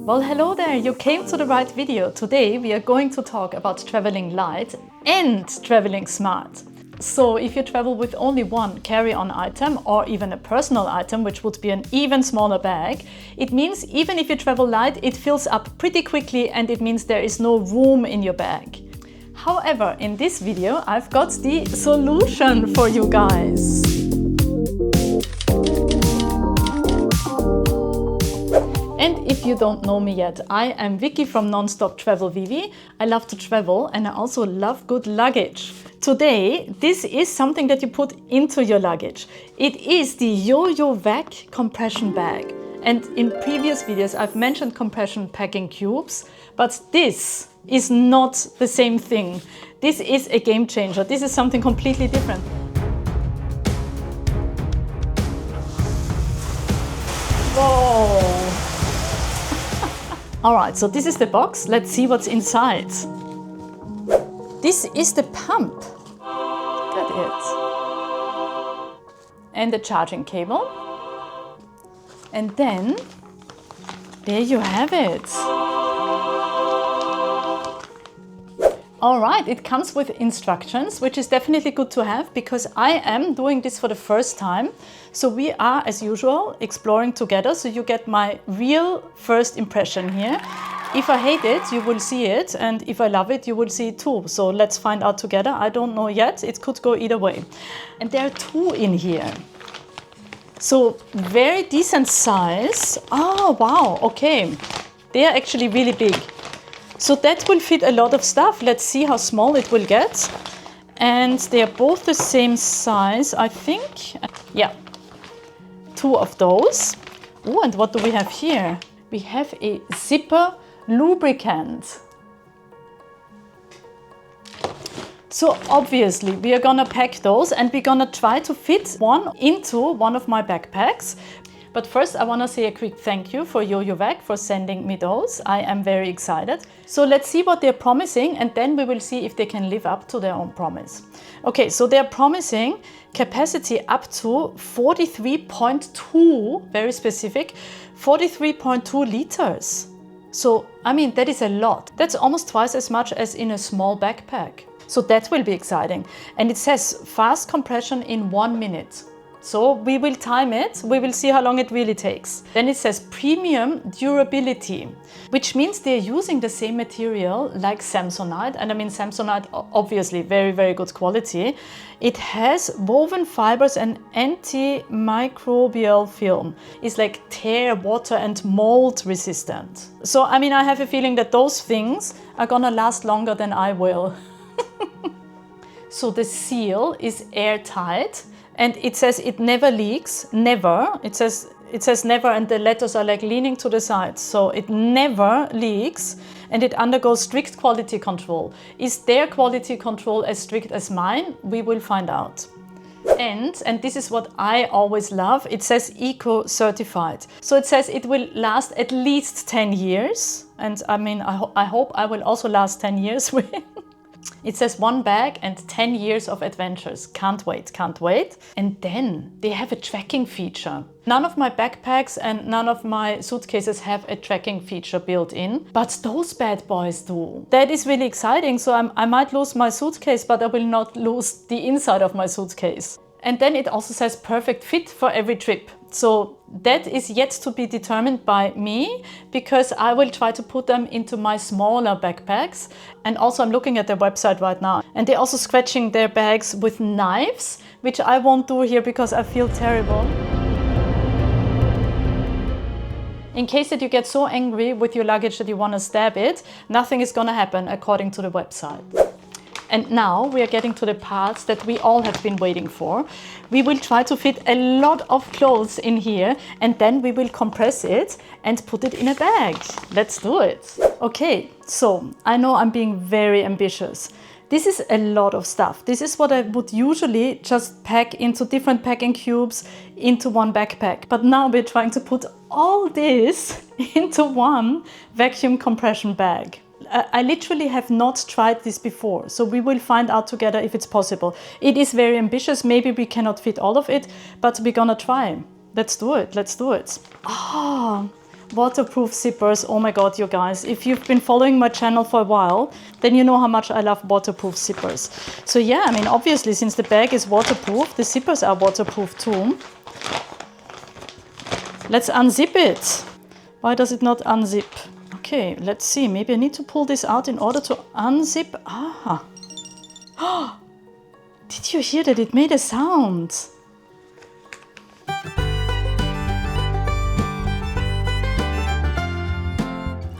Well, hello there, you came to the right video. Today we are going to talk about traveling light and traveling smart. So if you travel with only one carry-on item or even a personal item, which would be an even smaller bag, it means even if you travel light, it fills up pretty quickly and it means there is no room in your bag. However, in this video, I've got the solution for you guys. And if you don't know me yet, I am Vicky from NonStopTravelVV. I love to travel and I also love good luggage. Today, this is something that you put into your luggage. It is the Yoyo Vac compression bag. And in previous videos, I've mentioned compression packing cubes, but this is not the same thing. This is a game changer. This is something completely different. Whoa! All right, so this is the box. Let's see what's inside. This is the pump. Look at it. And the charging cable. And then, there you have it. All right, it comes with instructions, which is definitely good to have because I am doing this for the first time. So we are, as usual, exploring together. So you get my real first impression here. If I hate it, you will see it. And if I love it, you will see it too. So let's find out together. I don't know yet. It could go either way. And there are two in here. So very decent size. Oh, wow. Okay. They are actually really big. So that will fit a lot of stuff. Let's see how small it will get. And they are both the same size, I think. Yeah, two of those. Oh, and what do we have here? We have a zipper lubricant. So obviously we are gonna pack those and we're gonna try to fit one into one of my backpacks. But first I want to say a quick thank you for Yoyo Vac for sending me those. I am very excited. So let's see what they're promising and then we will see if they can live up to their own promise. Okay, so they're promising capacity up to 43.2, very specific, 43.2 liters. So, I mean, that is a lot. That's almost twice as much as in a small backpack. So that will be exciting. And it says fast compression in 1 minute. So we will time it, we will see how long it really takes. Then it says premium durability, which means they're using the same material like Samsonite. And I mean, Samsonite, obviously very, very good quality. It has woven fibers and antimicrobial film. It's like tear, water and mold resistant. So, I mean, I have a feeling that those things are gonna last longer than I will. So the seal is airtight. And it says it never leaks, never. It says never and the letters are like leaning to the side. So it never leaks and it undergoes strict quality control. Is their quality control as strict as mine? We will find out. And this is what I always love, it says eco-certified. So it says it will last at least 10 years. And I mean, I hope I will also last 10 years with it. It says 1 bag and 10 years of adventures. Can't wait, can't wait. And then they have a tracking feature. None of my backpacks and none of my suitcases have a tracking feature built in, but those bad boys do. That is really exciting. So I might lose my suitcase, but I will not lose the inside of my suitcase. And then it also says perfect fit for every trip. So that is yet to be determined by me because I will try to put them into my smaller backpacks. And also I'm looking at their website right now. And they're also scratching their bags with knives, which I won't do here because I feel terrible. In case that you get so angry with your luggage that you want to stab it, nothing is gonna happen according to the website. And now we are getting to the parts that we all have been waiting for. We will try to fit a lot of clothes in here and then we will compress it and put it in a bag. Let's do it. Okay, so I know I'm being very ambitious. This is a lot of stuff. This is what I would usually just pack into different packing cubes into one backpack. But now we're trying to put all this into one vacuum compression bag. I literally have not tried this before, so we will find out together if it's possible. It is very ambitious, maybe we cannot fit all of it, but we're gonna try. Let's do it, let's do it. Oh, waterproof zippers. Oh my God, you guys, if you've been following my channel for a while, then you know how much I love waterproof zippers. So yeah, I mean, obviously, since the bag is waterproof, the zippers are waterproof too. Let's unzip it. Why does it not unzip? Okay, let's see. Maybe I need to pull this out in order to unzip. Ah. Oh, did you hear that? It made a sound.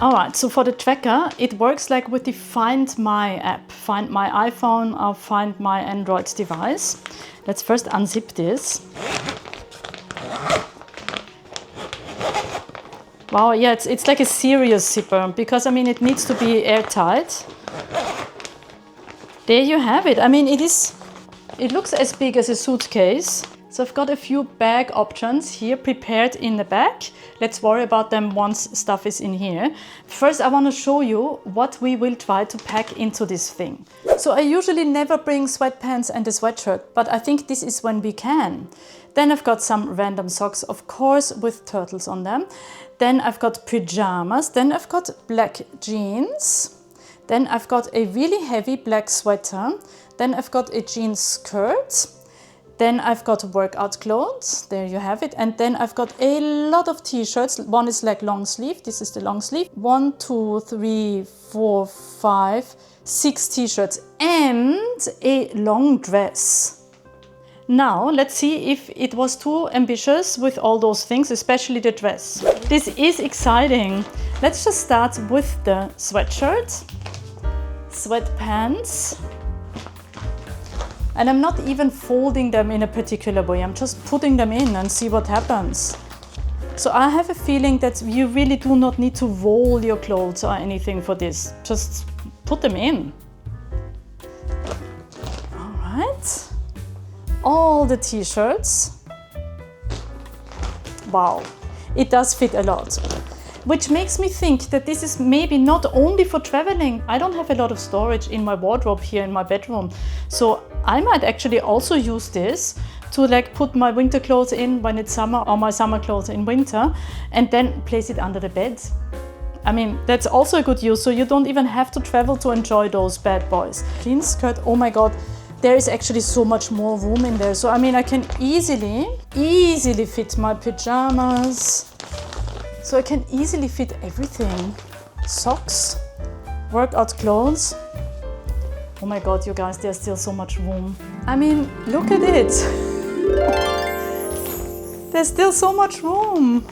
All right, so for the tracker, it works like with the Find My app. Find My iPhone or Find My Android device. Let's first unzip this. Wow, yeah, it's like a serious zipper because, I mean, it needs to be airtight. There you have it. I mean, it looks as big as a suitcase. So I've got a few bag options here prepared in the back. Let's worry about them once stuff is in here. First, I want to show you what we will try to pack into this thing. So I usually never bring sweatpants and a sweatshirt, but I think this is when we can. Then I've got some random socks, of course, with turtles on them. Then I've got pajamas. Then I've got black jeans. Then I've got a really heavy black sweater. Then I've got a jeans skirt. Then I've got workout clothes, there you have it. And then I've got a lot of t-shirts. One is like long sleeve, this is the long sleeve. 1, 2, 3, 4, 5, 6 t-shirts and a long dress. Now, let's see if it was too ambitious with all those things, especially the dress. This is exciting. Let's just start with the sweatshirt, sweatpants. And I'm not even folding them in a particular way. I'm just putting them in and see what happens. So I have a feeling that you really do not need to roll your clothes or anything for this. Just put them in. All right. All the t-shirts. Wow, it does fit a lot. Which makes me think that this is maybe not only for traveling. I don't have a lot of storage in my wardrobe here in my bedroom. So I might actually also use this to like put my winter clothes in when it's summer or my summer clothes in winter and then place it under the bed. I mean, that's also a good use. So you don't even have to travel to enjoy those bad boys. Jeans skirt, oh my God. There is actually so much more room in there. So I mean, I can easily fit my pajamas. So I can easily fit everything. Socks, workout clothes. Oh my God, you guys, there's still so much room. I mean, look at it. There's still so much room.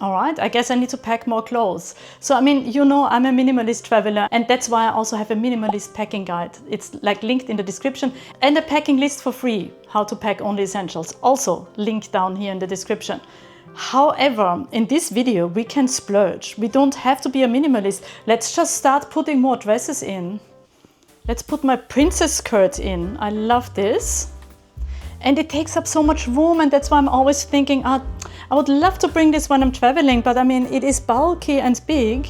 All right, I guess I need to pack more clothes. So, I mean, you know, I'm a minimalist traveler and that's why I also have a minimalist packing guide. It's like linked in the description and a packing list for free, how to pack only essentials. Also linked down here in the description. However, in this video, we can splurge. We don't have to be a minimalist. Let's just start putting more dresses in. Let's put my princess skirt in. I love this. And it takes up so much room and that's why I'm always thinking, I would love to bring this when I'm traveling, but I mean, it is bulky and big,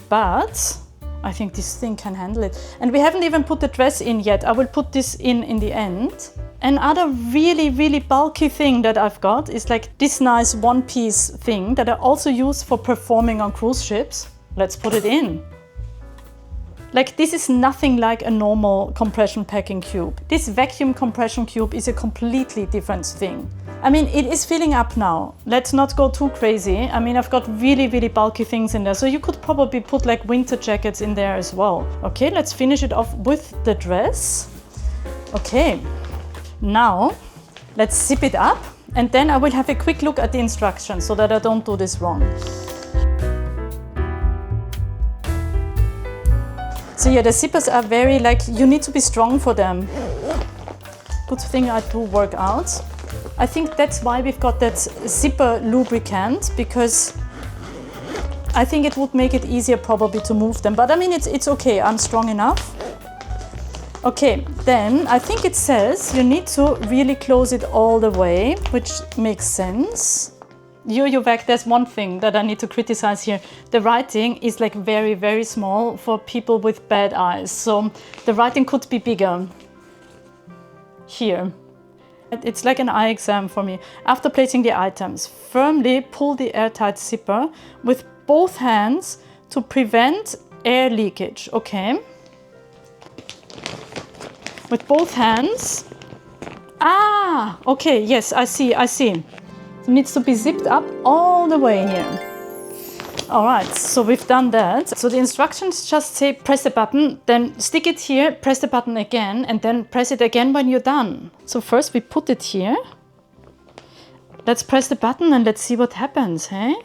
but I think this thing can handle it. And we haven't even put the dress in yet. I will put this in the end. Another really bulky thing that I've got is like this nice one-piece thing that I also use for performing on cruise ships. Let's put it in. Like this is nothing like a normal compression packing cube. This vacuum compression cube is a completely different thing. I mean, it is filling up now. Let's not go too crazy. I mean, I've got really bulky things in there. So you could probably put like winter jackets in there as well. Okay, let's finish it off with the dress. Okay. Now, let's zip it up and then I will have a quick look at the instructions so that I don't do this wrong. So yeah, the zippers are very like, you need to be strong for them. Good thing I do work out. I think that's why we've got that zipper lubricant because I think it would make it easier probably to move them. But I mean, it's okay, I'm strong enough. Okay, then I think it says you need to really close it all the way, which makes sense. Yoyo Vac, there's one thing that I need to criticize here. The writing is like very small for people with bad eyes. So the writing could be bigger. Here. It's like an eye exam for me. After placing the items, firmly pull the airtight zipper with both hands to prevent air leakage. Okay. With both hands. Ah, okay, yes, I see. It needs to be zipped up all the way here. All right, so we've done that. So the instructions just say press the button, then stick it here, press the button again, and then press it again when you're done. So first we put it here. Let's press the button and let's see what happens, hey?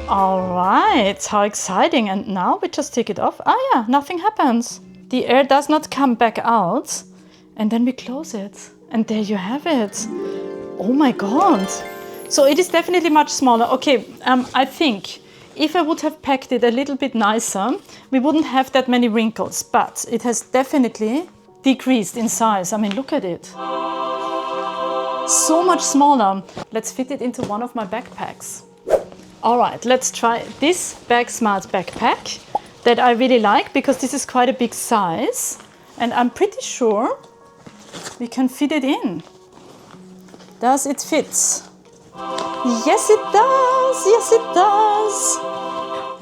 All right, how exciting. And now we just take it off. Ah yeah, nothing happens. The air does not come back out. And then we close it. And there you have it. Oh my God. So it is definitely much smaller. Okay, I think if I would have packed it a little bit nicer, we wouldn't have that many wrinkles. But it has definitely decreased in size. I mean, look at it. So much smaller. Let's fit it into one of my backpacks. All right, let's try this Bagsmart backpack that I really like because this is quite a big size and I'm pretty sure we can fit it in. Does it fit? Yes, it does. Yes, it does.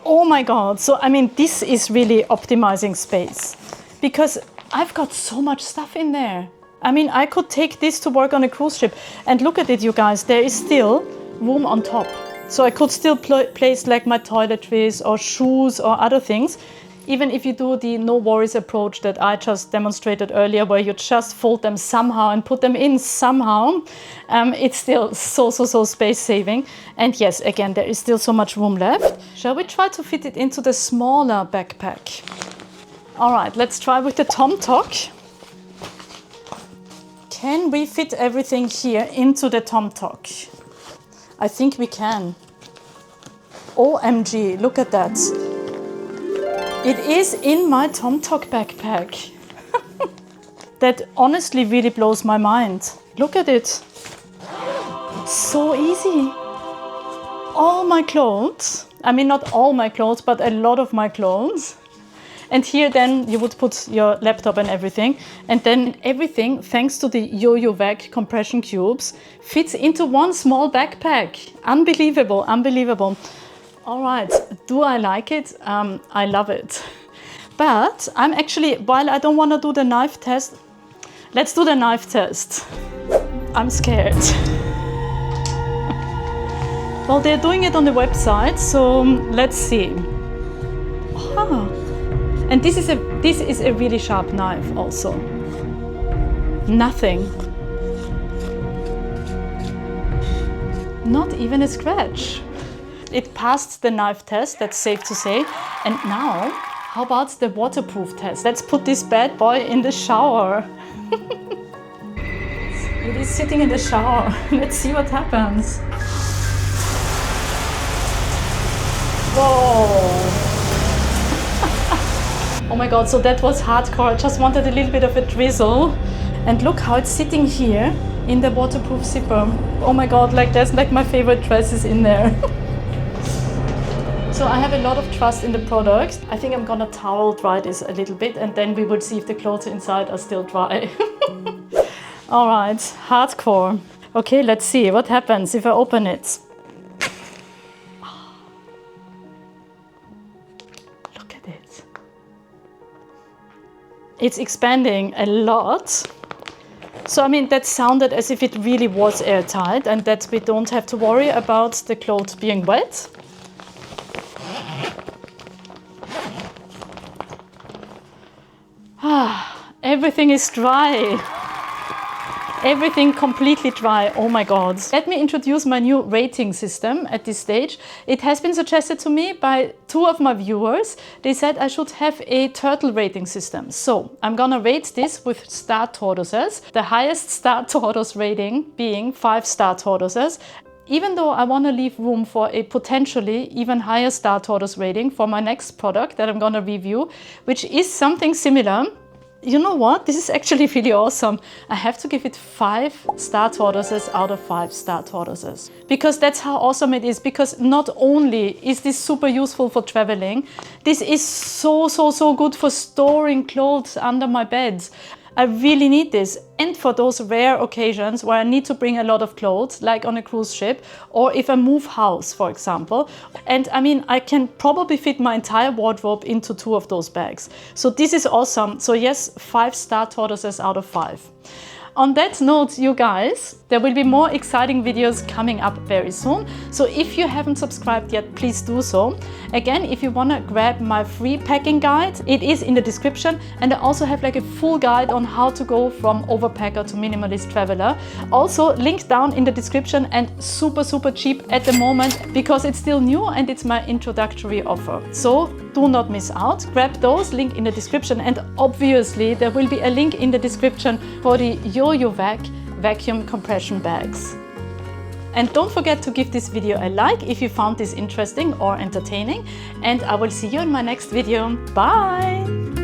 Oh my God. So, I mean, this is really optimizing space because I've got so much stuff in there. I mean, I could take this to work on a cruise ship and look at it, you guys, there is still room on top. So I could still place like my toiletries or shoes or other things. Even if you do the no worries approach that I just demonstrated earlier, where you just fold them somehow and put them in somehow, it's still so space saving. And yes, again, there is still so much room left. Shall we try to fit it into the smaller backpack? All right, let's try with the tomtoc. Can we fit everything here into the tomtoc? I think we can. OMG, look at that. It is in my tomtoc backpack. That honestly really blows my mind. Look at it. So easy. All my clothes, I mean not all my clothes, but a lot of my clothes. And here then you would put your laptop and everything. And then everything, thanks to the Yoyo Vac compression cubes, fits into one small backpack. Unbelievable, unbelievable. All right, do I like it? I love it. But I'm actually, while I don't want to do the knife test, let's do the knife test. I'm scared. Well, they're doing it on the website, so let's see. Ah. And this is a really sharp knife also. Nothing. Not even a scratch. It passed the knife test, that's safe to say. And now, how about the waterproof test? Let's put this bad boy in the shower. It is sitting in the shower. Let's see what happens. Whoa. Oh my God, so that was hardcore. I just wanted a little bit of a drizzle. And look how it's sitting here in the waterproof zipper. Oh my God, like there's like my favorite dresses in there. So I have a lot of trust in the product. I think I'm gonna towel dry this a little bit and then we will see if the clothes inside are still dry. All right, hardcore. Okay, let's see what happens if I open it. It's expanding a lot. So, I mean, that sounded as if it really was airtight and that we don't have to worry about the clothes being wet. Everything is dry. Everything completely dry. Oh my God. Let me introduce my new rating system at this stage. It has been suggested to me by 2 of my viewers. They said I should have a turtle rating system. So I'm gonna rate this with star tortoises. The highest star tortoise rating being 5-star tortoises. Even though I want to leave room for a potentially even higher star tortoise rating for my next product that I'm gonna review, which is something similar. you know what? This is actually really awesome. I have to give it 5 star tortoises out of 5 star tortoises. Because that's how awesome it is. Because not only is this super useful for traveling, this is so good for storing clothes under my beds. I really need this, and for those rare occasions where I need to bring a lot of clothes, like on a cruise ship, or if I move house, for example. And I mean, I can probably fit my entire wardrobe into 2 of those bags. So this is awesome. So yes, 5 star tortoises out of 5. On that note, you guys, there will be more exciting videos coming up very soon. So if you haven't subscribed yet, please do so. Again, if you want to grab my free packing guide, it is in the description. And I also have like a full guide on how to go from overpacker to minimalist traveler. Also linked down in the description, and super cheap at the moment because it's still new and it's my introductory offer. So do not miss out. Grab those, link in the description, and obviously there will be a link in the description for the Yoyo Vac Vacuum Compression Bags. And don't forget to give this video a like if you found this interesting or entertaining, and I will see you in my next video. Bye!